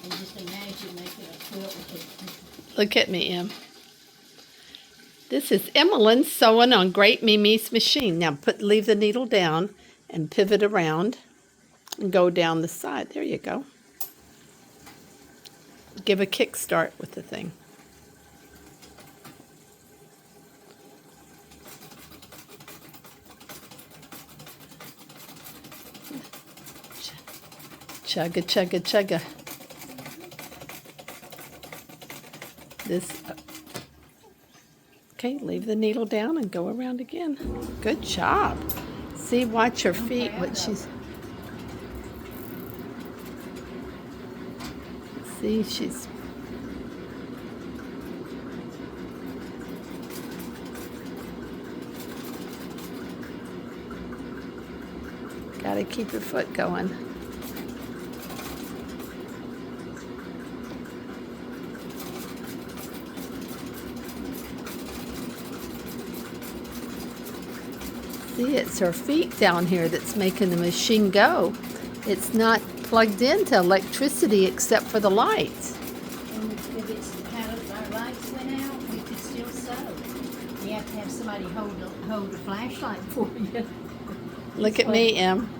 And just imagine making a quilt with Look at me, Em. This is Emalyn sewing on Great Mimi's machine. Now leave the needle down and pivot around and go down the side. There you go. Give a kickstart with the thing. Chugga, chugga, chugga. Okay, leave the needle down and go around again. Good job. See, watch her feet, what she's... See, she's... Gotta keep your foot going. See, it's her feet down here that's making the machine go. It's not plugged into electricity except for the lights. And if our lights went out, we could still sew. You have to have somebody hold a flashlight for you. Look at me, Em.